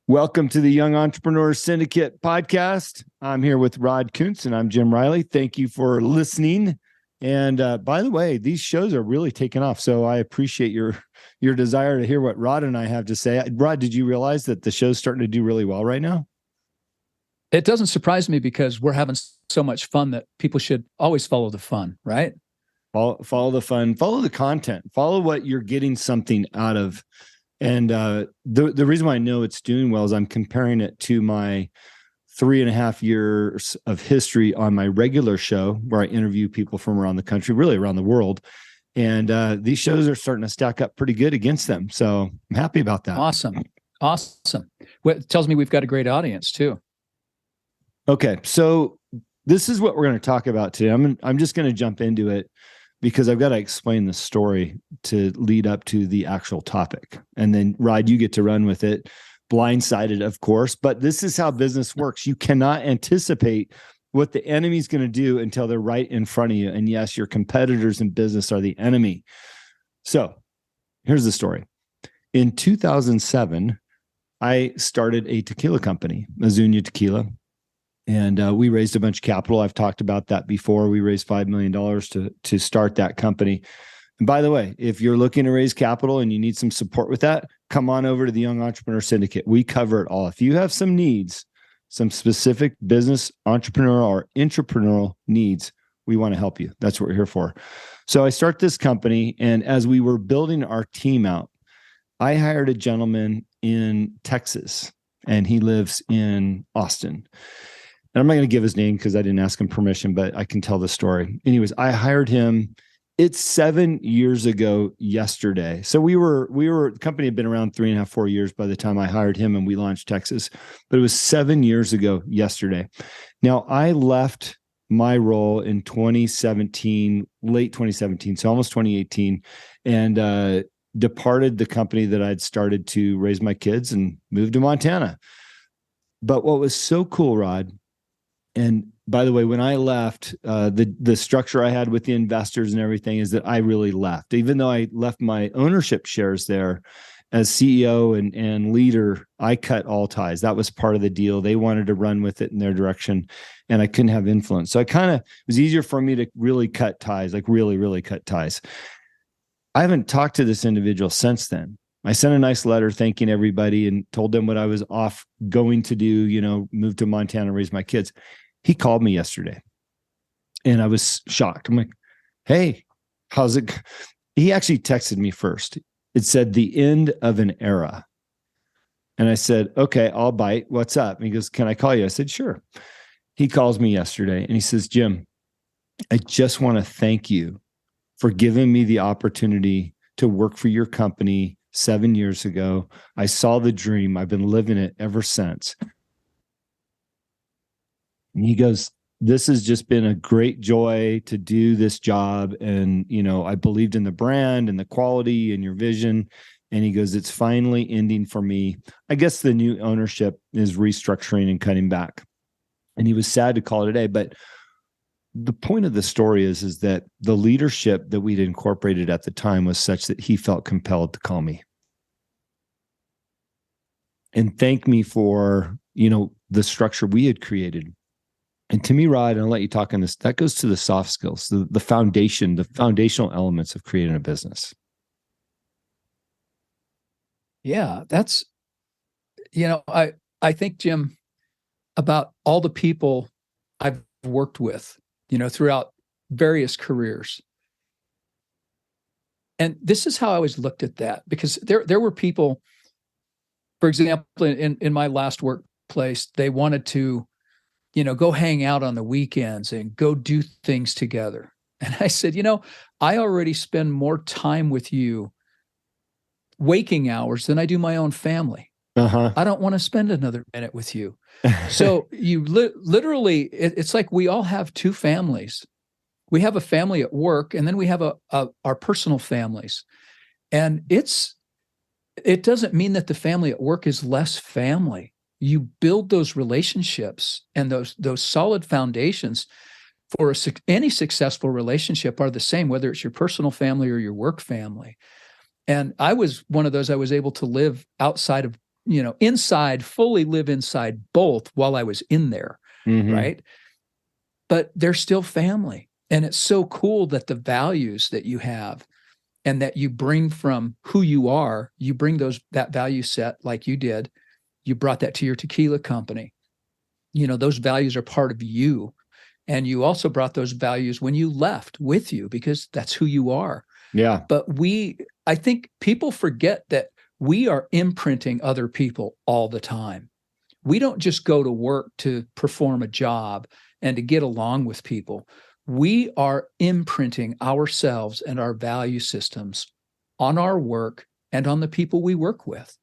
Welcome to the Young Entrepreneurs Syndicate podcast. I'm here with Rod Kuntz and I'm Jim Riley. Thank you for listening. And by the way, these shows are really taking off. So I appreciate your desire to hear what Rod and I have to say. Rod, did you realize that the show's starting to do really well right now? It doesn't surprise me because we're having so much fun that people should always follow the fun, right? Follow the fun, follow the content, follow what you're getting something out of. And the reason why I know it's doing well is I'm comparing it to my 3.5 years of history on my regular show where I interview people from around the country, really around the world. And these shows are starting to stack up pretty good against them. So I'm happy about that. Awesome. Well, it tells me we've got a great audience too. Okay. So this is what we're going to talk about today. I'm just going to jump into it because I've got to explain the story to lead up to the actual topic. And then, Rod, you get to run with it, blindsided, of course. But this is how business works. You cannot anticipate what the enemy's going to do until they're right in front of you. And yes, your competitors in business are the enemy. So here's the story. In 2007, I started a tequila company, Azuña Tequila. And we raised a bunch of capital. I've talked about that before. We raised $5 million to start that company. And by the way, if you're looking to raise capital and you need some support with that, come on over to the Young Entrepreneur Syndicate. We cover it all. If you have some needs, some specific business, entrepreneurial, or entrepreneurial needs, we want to help you. That's what we're here for. So I start this company, and as we were building our team out, I hired a gentleman in Texas, and he lives in Austin. And I'm not going to give his name because I didn't ask him permission, but I can tell the story. Anyways, I hired him. It's 7 years ago yesterday. So the company had been around 3.5, 4 years by the time I hired him and we launched Texas, but it was 7 years ago yesterday. Now I left my role in 2017, late 2017, so almost 2018, and departed the company that I'd started to raise my kids and moved to Montana. But what was so cool, Rod, and by the way, when I left, the structure I had with the investors and everything is that I really left. Even though I left my ownership shares there as CEO and leader, I cut all ties. That was part of the deal. They wanted to run with it in their direction, and I couldn't have influence. So it was easier for me to really cut ties, like really, really cut ties. I haven't talked to this individual since then. I sent a nice letter thanking everybody and told them what I was off going to do, move to Montana, raise my kids. He called me yesterday and I was shocked. I'm like, hey, how's it? He actually texted me first. It said the end of an era. And I said, okay, I'll bite. What's up? And he goes, can I call you? I said, sure. He calls me yesterday and he says, Jim, I just want to thank you for giving me the opportunity to work for your company 7 years ago. I saw the dream. I've been living it ever since. And he goes, this has just been a great joy to do this job. And, I believed in the brand and the quality and your vision. And he goes, it's finally ending for me. I guess the new ownership is restructuring and cutting back. And he was sad to call it a day. But the point of the story is that the leadership that we'd incorporated at the time was such that he felt compelled to call me and thank me for, the structure we had created. And to me, Rod, and I'll let you talk on this, that goes to the soft skills, the foundation, the foundational elements of creating a business. Yeah, that's, I think, Jim, about all the people I've worked with, throughout various careers. And this is how I always looked at that, because there were people, for example, in my last workplace, they wanted to, go hang out on the weekends and go do things together. And I said, I already spend more time with you waking hours than I do my own family. Uh-huh. I don't want to spend another minute with you. So you literally, it's like we all have two families. We have a family at work, and then we have our personal families. And it doesn't mean that the family at work is less family. You build those relationships, and those solid foundations for any successful relationship are the same, whether it's your personal family or your work family. And I was one of those. I was able to live outside of inside, fully live inside both while I was in there. Mm-hmm. Right. But they're still family. And it's so cool that the values that you have and that you bring from who you are, you bring that value set like you did. You brought that to your tequila company. Those values are part of you. And you also brought those values when you left with you, because that's who you are. Yeah. But I think people forget that we are imprinting other people all the time. We don't just go to work to perform a job and to get along with people. We are imprinting ourselves and our value systems on our work and on the people we work with.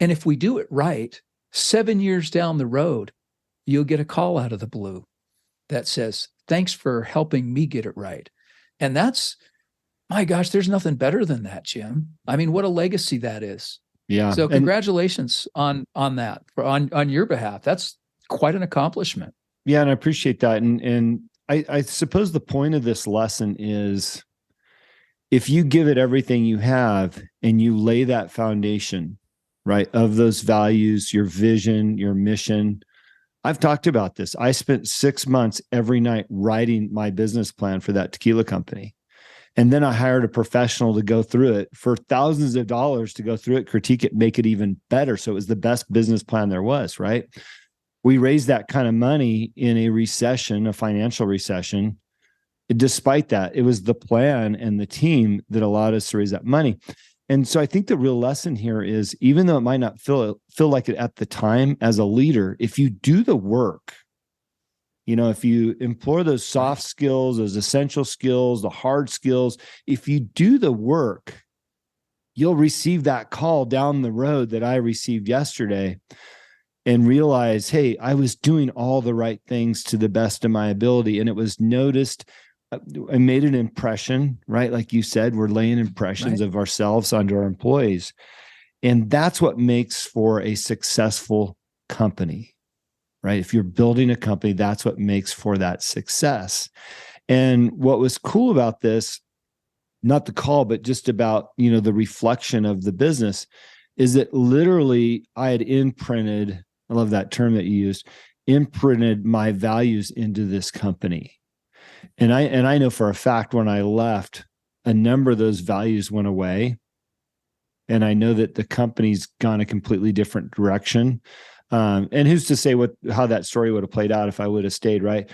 And if we do it right, 7 years down the road, you'll get a call out of the blue that says, thanks for helping me get it right. And that's, my gosh, there's nothing better than that, Jim. I mean, what a legacy that is. Yeah. So congratulations on that, on your behalf. That's quite an accomplishment. Yeah. And I appreciate that. And I suppose the point of this lesson is, if you give it everything you have and you lay that foundation, right, of those values, your vision, your mission. I've talked about this. I spent 6 months every night writing my business plan for that tequila company. And then I hired a professional to go through it for thousands of dollars, to go through it, critique it, make it even better. So it was the best business plan there was, right? We raised that kind of money in a recession, a financial recession. Despite that, it was the plan and the team that allowed us to raise that money. And so I think the real lesson here is, even though it might not feel like it at the time, as a leader, if you do the work, if you employ those soft skills, those essential skills, the hard skills, if you do the work, you'll receive that call down the road that I received yesterday, and realize, hey, I was doing all the right things to the best of my ability. And it was noticed. I made an impression, right? Like you said, we're laying impressions of ourselves onto our employees. And that's what makes for a successful company, right? If you're building a company, that's what makes for that success. And what was cool about this, not the call, but just about, the reflection of the business, is that literally I had imprinted, I love that term that you used, imprinted my values into this company. And I know for a fact, when I left, a number of those values went away. And I know that the company's gone a completely different direction. And who's to say how that story would have played out if I would have stayed, right?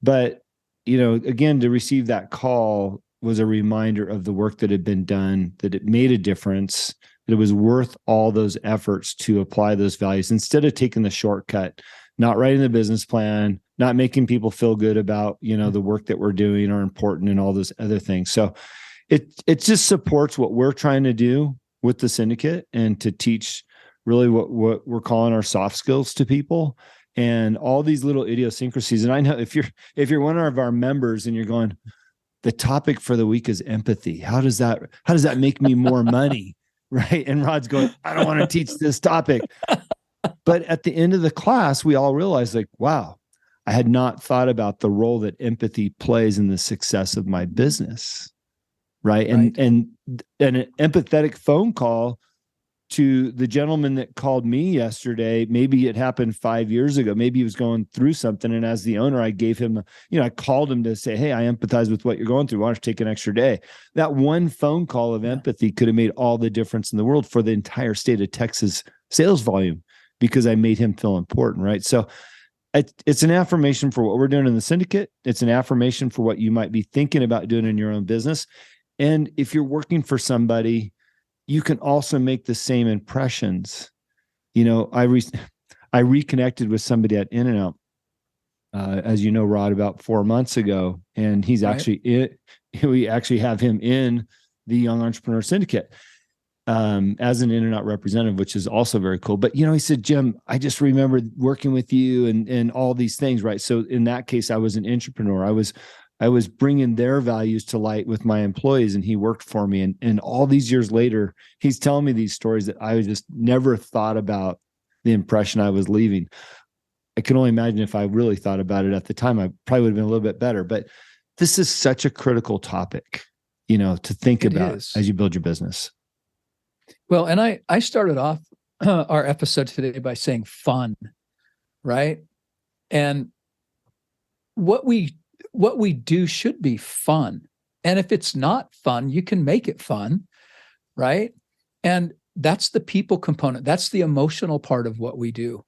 But, again, to receive that call was a reminder of the work that had been done, that it made a difference, that it was worth all those efforts to apply those values, instead of taking the shortcut, not writing the business plan, not making people feel good about, the work that we're doing are important and all those other things. So it just supports what we're trying to do with the syndicate, and to teach really what we're calling our soft skills to people, and all these little idiosyncrasies. And I know if you're one of our members and you're going, the topic for the week is empathy. How does that make me more money? Right. And Rod's going, I don't want to teach this topic. But at the end of the class, we all realized, like, wow, I had not thought about the role that empathy plays in the success of my business. Right. And an empathetic phone call to the gentleman that called me yesterday, maybe it happened 5 years ago. Maybe he was going through something. And as the owner, I gave him, I called him to say, hey, I empathize with what you're going through. Why don't you take an extra day? That one phone call of empathy could have made all the difference in the world for the entire state of Texas sales volume, because I made him feel important. Right. So it's an affirmation for what we're doing in the syndicate. It's an affirmation for what you might be thinking about doing in your own business. And if you're working for somebody, you can also make the same impressions. I reconnected with somebody at In-N-Out, as you know, Rod, about 4 months ago, and he's we actually have him in the Young Entrepreneur Syndicate as an In-N-Out representative, which is also very cool. But he said, Jim, I just remember working with you and all these things, right? So in that case, I was an entrepreneur. I was bringing their values to light with my employees, and he worked for me. And all these years later, he's telling me these stories that I just never thought about the impression I was leaving. I can only imagine if I really thought about it at the time, I probably would have been a little bit better. But this is such a critical topic, to think about as you build your business. Well, and I started off our episode today by saying fun, right? And what we do should be fun. And if it's not fun, you can make it fun, right? And that's the people component. That's the emotional part of what we do.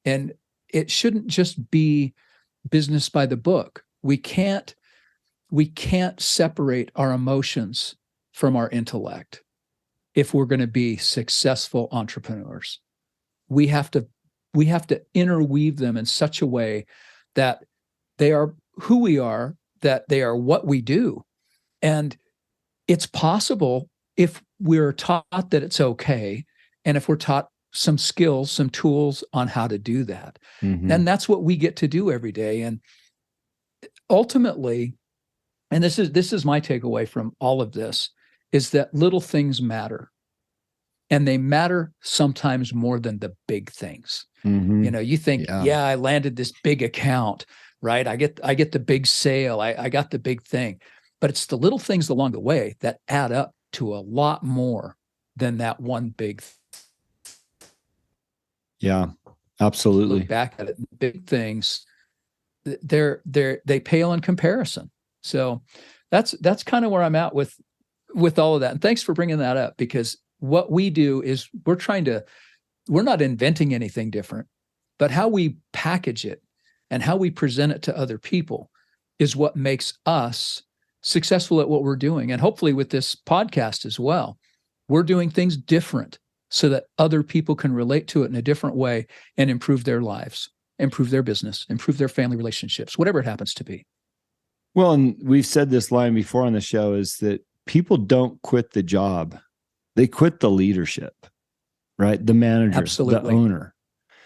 And it shouldn't just be business by the book. We can't separate our emotions from our intellect if we're going to be successful entrepreneurs. We have to interweave them in such a way that they are who we are, that they are what we do. And it's possible if we're taught that it's okay, and if we're taught some skills, some tools on how to do that. Mm-hmm. And that's what we get to do every day. And ultimately, and this is my takeaway from all of this, is that little things matter. And they matter sometimes more than the big things. Mm-hmm. You know, you think, yeah, I landed this big account, right? I get the big sale. I got the big thing. But it's the little things along the way that add up to a lot more than that one big thing. Yeah, absolutely. Look back at it, big things, they pale in comparison. So that's kind of where I'm at with all of that. And thanks for bringing that up, because what we do is we're not inventing anything different, but how we package it and how we present it to other people is what makes us successful at what we're doing. And hopefully with this podcast as well, we're doing things different so that other people can relate to it in a different way and improve their lives, improve their business, improve their family relationships, whatever it happens to be. Well, and we've said this line before on the show, is that people don't quit the job. They quit the leadership, right? The manager, Absolutely. the owner.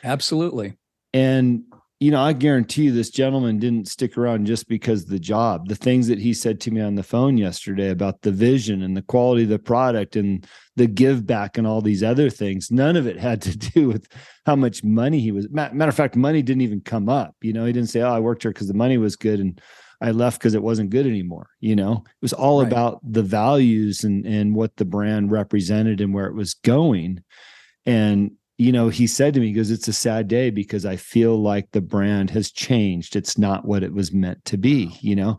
Absolutely. And, you know, I guarantee you this gentleman didn't stick around just because of the job. The things that he said to me on the phone yesterday about the vision and the quality of the product and the give back and all these other things, none of it had to do with how much money he was. Matter of fact, money didn't even come up. You know, he didn't say, oh, I worked here because the money was good and I left because it wasn't good anymore. You know, it was all Right. about the values and what the brand represented and where it was going. And, you know, he said to me, he goes, it's a sad day because I feel like the brand has changed. It's not what it was meant to be, you know,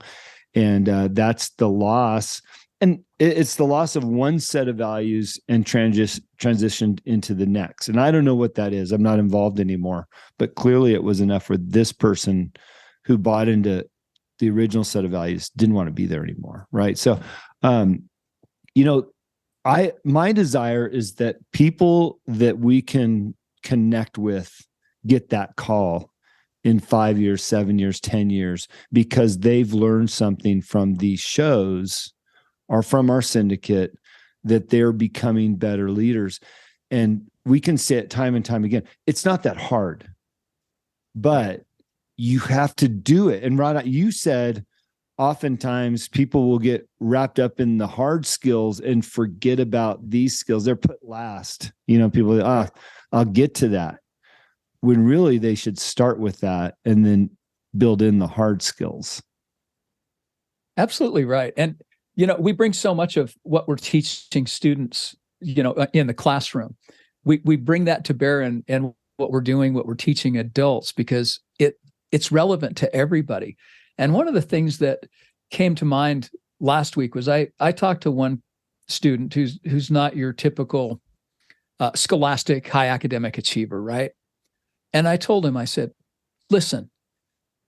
and that's the loss. And it's the loss of one set of values and transitioned into the next. And I don't know what that is. I'm not involved anymore, but clearly it was enough for this person who bought into the original set of values, didn't want to be there anymore. Right. So, you know, my desire is that people that we can connect with get that call in 5 years, 7 years, 10 years, because they've learned something from these shows or from our syndicate, that they're becoming better leaders. And we can say it time and time again, it's not that hard, but you have to do it. And Rod, you said, oftentimes people will get wrapped up in the hard skills and forget about these skills. They're put last. You know, people, I'll get to that. When really they should start with that and then build in the hard skills. Absolutely right. And, you know, we bring so much of what we're teaching students, you know, in the classroom. We bring that to bear in what we're doing, what we're teaching adults, because it's relevant to everybody. And one of the things that came to mind last week was I talked to one student who's not your typical scholastic high academic achiever, right? And I told him, I said, listen,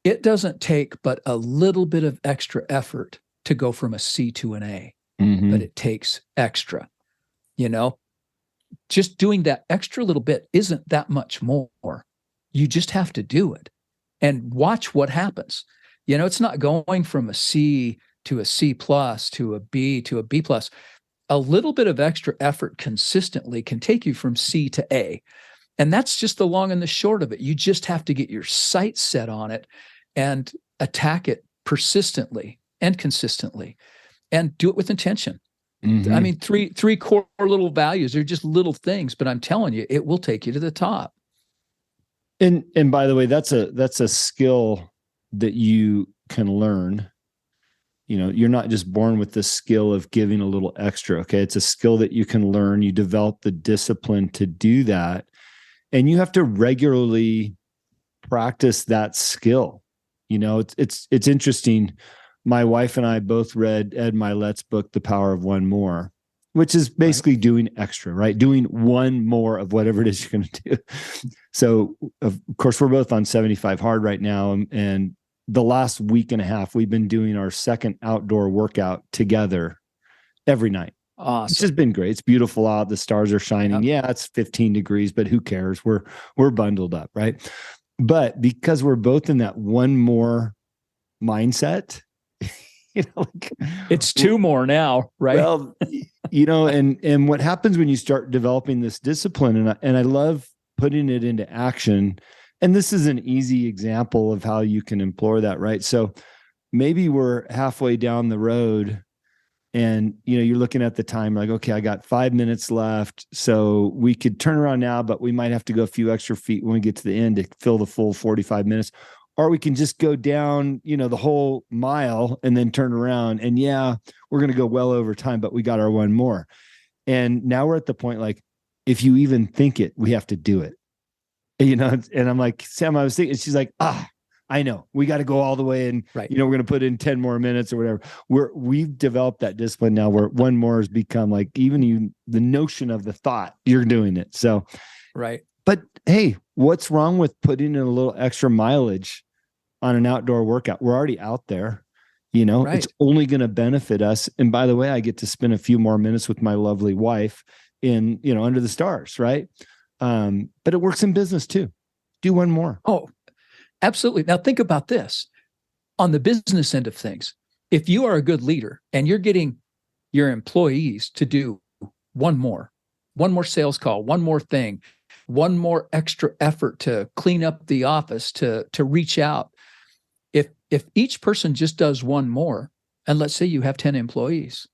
it doesn't take but a little bit of extra effort to go from a C to an A, but it takes extra, you know, just doing that extra little bit isn't that much more. You just have to do it and watch what happens. You know, it's not going from a C to a C plus to a B plus. A little bit of extra effort consistently can take you from C to A. And that's just the long and the short of it. You just have to get your sights set on it and attack it persistently and consistently and do it with intention. Mm-hmm. I mean, three core little values. They're just little things, but I'm telling you, it will take you to the top. And by the way, that's a skill that you can learn. you're not just born with the skill of giving a little extra. Okay. It's a skill that you can learn. You develop the discipline to do that. And you have to regularly practice that skill. It's interesting. My wife and I both read Ed Milet's book, The Power of One More, which is basically doing extra, right? Doing one more of whatever it is you're going to do. So, of course, we're both on 75 hard right now. And the last week and a half, we've been doing our second outdoor workout together every night. Awesome. It's just been great. It's beautiful out. The stars are shining. Yep. Yeah, it's 15 degrees, but who cares? We're bundled up, right? But because we're both in that one more mindset, it's two more now, right? Well, and what happens when you start developing this discipline, and I love putting it into action. And this is an easy example of how you can employ that, right? So maybe we're halfway down the road and, you're looking at the time like, okay, I got 5 minutes left. So we could turn around now, but we might have to go a few extra feet when we get to the end to fill the full 45 minutes. Or we can just go down, the whole mile and then turn around. And yeah, we're going to go well over time, but we got our one more. And now we're at the point, like, if you even think it, we have to do it. And I'm like, Sam, I was thinking, she's like, I know we got to go all the way. And, right. We're going to put in 10 more minutes or whatever. We've developed that discipline now where one more has become like, even the notion of the thought you're doing it. So, right. But hey, what's wrong with putting in a little extra mileage on an outdoor workout? We're already out there, right. It's only going to benefit us. And by the way, I get to spend a few more minutes with my lovely wife in, under the stars. Right. But it works in business too. Do one more. Oh, absolutely. Now think about this on the business end of things. If you are a good leader and you're getting your employees to do one more sales call, one more thing, one more extra effort to clean up the office, to reach out. If each person just does one more, and let's say you have 10 employees,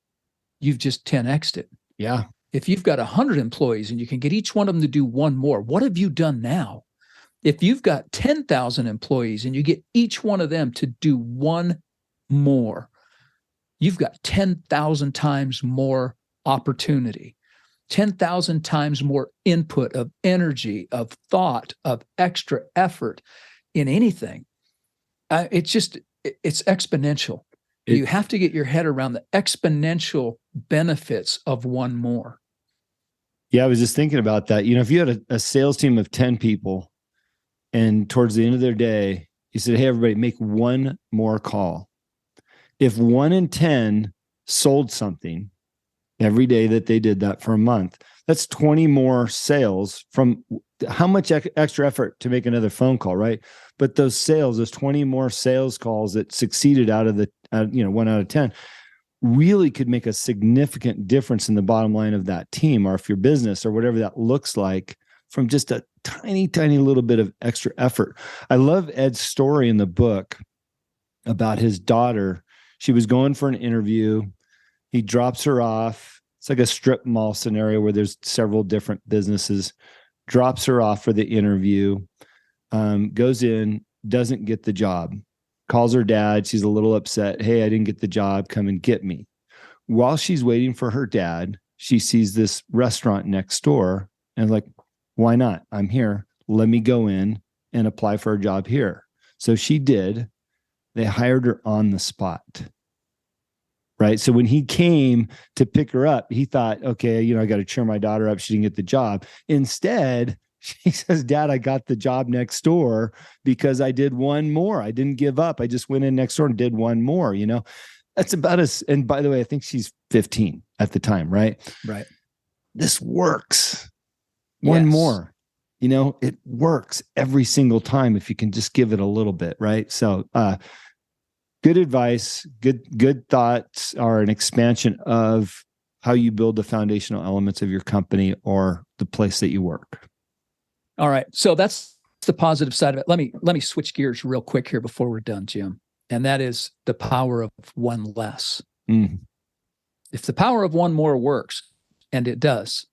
you've just 10x'd it. Yeah. If you've got 100 employees and you can get each one of them to do one more, what have you done now? If you've got 10,000 employees and you get each one of them to do one more, you've got 10,000 times more opportunity, 10,000 times more input of energy, of thought, of extra effort in anything. It's exponential. You have to get your head around the exponential benefits of one more. Yeah, I was just thinking about that. If you had a sales team of 10 people and towards the end of their day, you said, hey, everybody, make one more call. If 1 in 10 sold something every day that they did that for a month, that's 20 more sales from how much extra effort to make another phone call, right? But those 20 more sales calls that succeeded out of the, 1 out of 10 really could make a significant difference in the bottom line of that team, or if your business or whatever that looks like, from just a tiny, tiny little bit of extra effort. I love Ed's story in the book about his daughter. She was going for an interview. He drops her off. It's like a strip mall scenario where there's several different businesses. Drops her off for the interview, goes in, doesn't get the job. Calls her dad. She's a little upset. Hey, I didn't get the job. Come and get me. While she's waiting for her dad, she sees this restaurant next door and like, why not? I'm here. Let me go in and apply for a job here. So she did. They hired her on the spot. Right. So when he came to pick her up, he thought, okay, I got to cheer my daughter up. She didn't get the job. Instead, she says, Dad, I got the job next door because I did one more. I didn't give up. I just went in next door and did one more. That's about us. And by the way, I think she's 15 at the time. Right. Right. This works. One more, it works every single time if you can just give it a little bit. Right. So, good advice, good thoughts are an expansion of how you build the foundational elements of your company or the place that you work. All right. So that's the positive side of it. Let me switch gears real quick here before we're done, Jim. And that is the power of one less. Mm. If the power of one more works, and it does,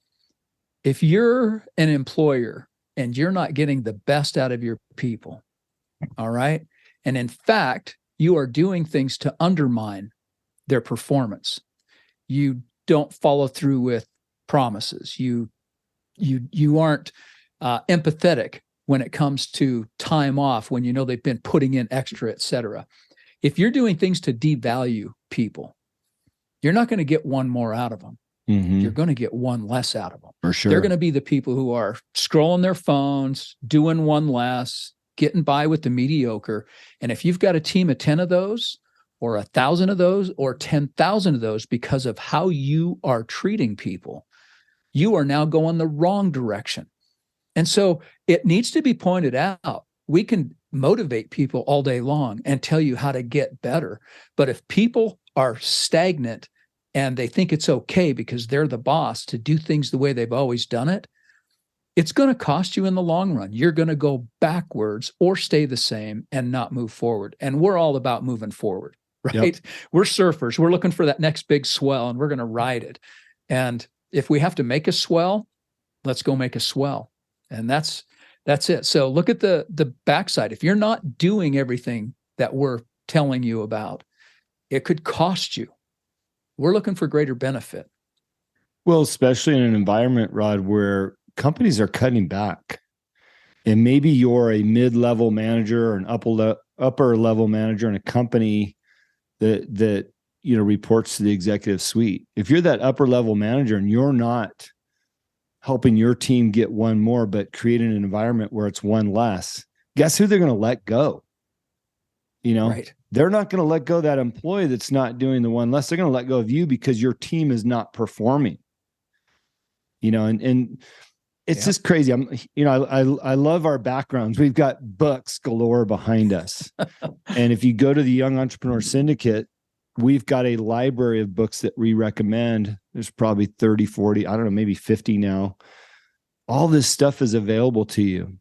if you're an employer and you're not getting the best out of your people, all right, and in fact, you are doing things to undermine their performance. You don't follow through with promises. You aren't empathetic when it comes to time off, when you know they've been putting in extra, et cetera. If you're doing things to devalue people, you're not going to get one more out of them. Mm-hmm. You're going to get one less out of them. For sure. They're going to be the people who are scrolling their phones, doing one less, getting by with the mediocre. And if you've got a team of 10 of those, or 1,000 of those, or 10,000 of those, because of how you are treating people, you are now going the wrong direction. And so it needs to be pointed out. We can motivate people all day long and tell you how to get better. But if people are stagnant and they think it's okay because they're the boss to do things the way they've always done it, it's going to cost you in the long run. You're going to go backwards or stay the same and not move forward. And we're all about moving forward, right? Yep. We're surfers. We're looking for that next big swell and we're going to ride it. And if we have to make a swell, let's go make a swell. And that's it. So look at the backside. If you're not doing everything that we're telling you about, it could cost you. We're looking for greater benefit. Well, especially in an environment, Rod, where companies are cutting back. And maybe you're a mid-level manager or an upper level manager in a company that reports to the executive suite. If you're that upper level manager and you're not helping your team get one more, but creating an environment where it's one less, guess who they're going to let go? Right. They're not going to let go of that employee that's not doing the one less. They're going to let go of you because your team is not performing. And it's just crazy. I love our backgrounds. We've got books galore behind us. And if you go to the Young Entrepreneur Syndicate, we've got a library of books that we recommend. There's probably 30, 40, I don't know, maybe 50 now. All this stuff is available to you.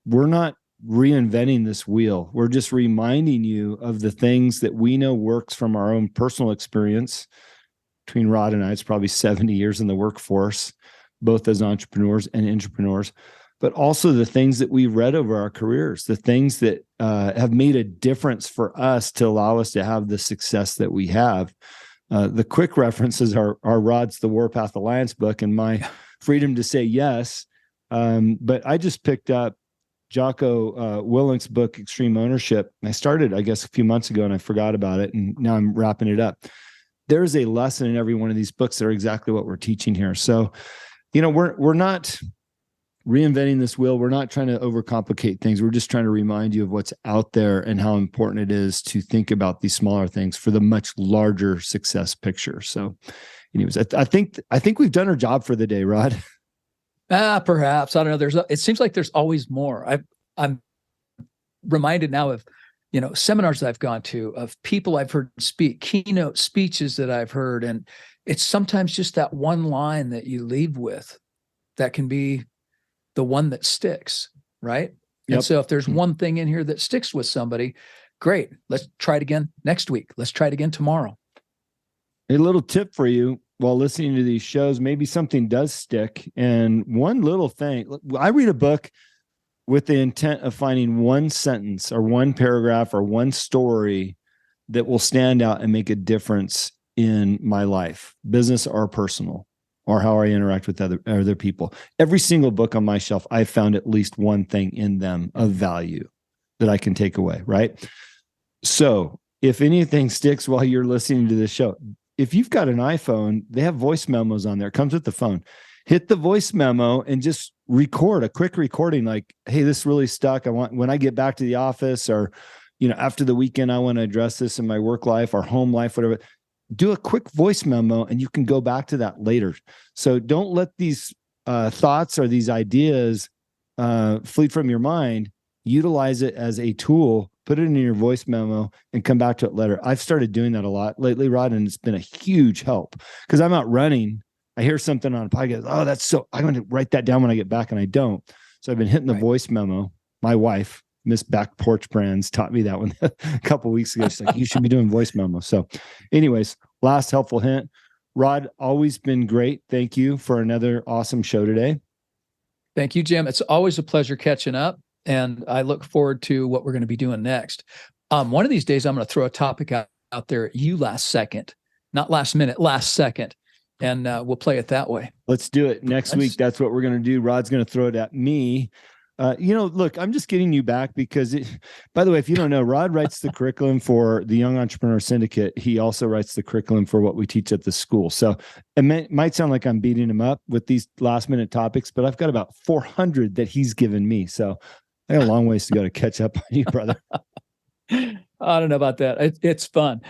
We're not reinventing this wheel. We're just reminding you of the things that we know works from our own personal experience. Between Rod and I, it's probably 70 years in the workforce, both as entrepreneurs and intrapreneurs, but also the things that we've read over our careers, the things that have made a difference for us to allow us to have the success that we have. The quick references are Rod's The Warpath Alliance book and my Freedom to Say Yes. But I just picked up Jocko Willink's book, Extreme Ownership. I started, I guess, a few months ago and I forgot about it. And now I'm wrapping it up. There's a lesson in every one of these books that are exactly what we're teaching here. So, we're not reinventing this wheel. We're not trying to overcomplicate things. We're just trying to remind you of what's out there and how important it is to think about these smaller things for the much larger success picture. So anyways, I think we've done our job for the day, Rod. Perhaps. I don't know. It seems like there's always more. I'm reminded now of, seminars I've gone to, of people I've heard speak, keynote speeches that I've heard. And it's sometimes just that one line that you leave with that can be the one that sticks, right? Yep. And so if there's one thing in here that sticks with somebody, great. Let's try it again next week. Let's try it again tomorrow. A little tip for you while listening to these shows, maybe something does stick. And one little thing, I read a book with the intent of finding one sentence or one paragraph or one story that will stand out and make a difference in my life, business or personal, or how I interact with other people. Every single book on my shelf, I found at least one thing in them of value that I can take away, right? So if anything sticks while you're listening to this show, if you've got an iPhone, they have voice memos on there. It comes with the phone. Hit the voice memo and just record a quick recording like, hey, this really stuck. When I get back to the office or, after the weekend, I want to address this in my work life or home life, whatever. Do a quick voice memo and you can go back to that later. So don't let these thoughts or these ideas flee from your mind. Utilize it as a tool, put it in your voice memo and come back to it later. I've started doing that a lot lately, Rod, and it's been a huge help because I'm out running. I hear something on a podcast. Oh, I'm going to write that down when I get back and I don't. So I've been hitting the voice memo. My wife, Miss Back Porch Brands, taught me that one a couple of weeks ago. She's like, you should be doing voice memos. So anyways, last helpful hint. Rod, always been great. Thank you for another awesome show today. Thank you, Jim. It's always a pleasure catching up. And I look forward to what we're going to be doing next. One of these days, I'm going to throw a topic out there at you last second. not last minute, last second. And we'll play it that way. Let's do it next week. That's what we're going to do. Rod's going to throw it at me. Look, I'm just getting you back because by the way, if you don't know, Rod writes the curriculum for the Young Entrepreneur Syndicate. He also writes the curriculum for what we teach at the school. So it might sound like I'm beating him up with these last minute topics, but I've got about 400 that he's given me. So I got a long ways to go to catch up on you, brother. I don't know about that. It's fun.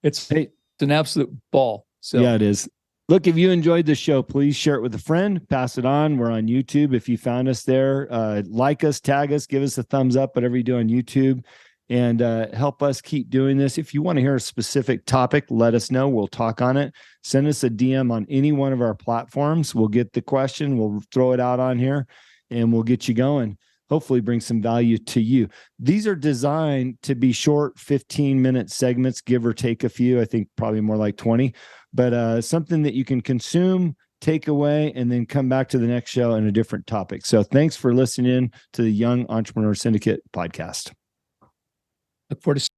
It's an absolute ball. So yeah, it is. Look, if you enjoyed the show, please share it with a friend, pass it on. We're on YouTube. If you found us there, like us, tag us, give us a thumbs up, whatever you do on YouTube, and help us keep doing this. If you want to hear a specific topic, let us know. We'll talk on it. Send us a DM on any one of our platforms. We'll get the question. We'll throw it out on here, and we'll get you going. Hopefully bring some value to you. These are designed to be short 15-minute segments, give or take a few. I think probably more like 20, but something that you can consume, take away, and then come back to the next show in a different topic. So thanks for listening in to the Young Entrepreneur Syndicate podcast. Look forward to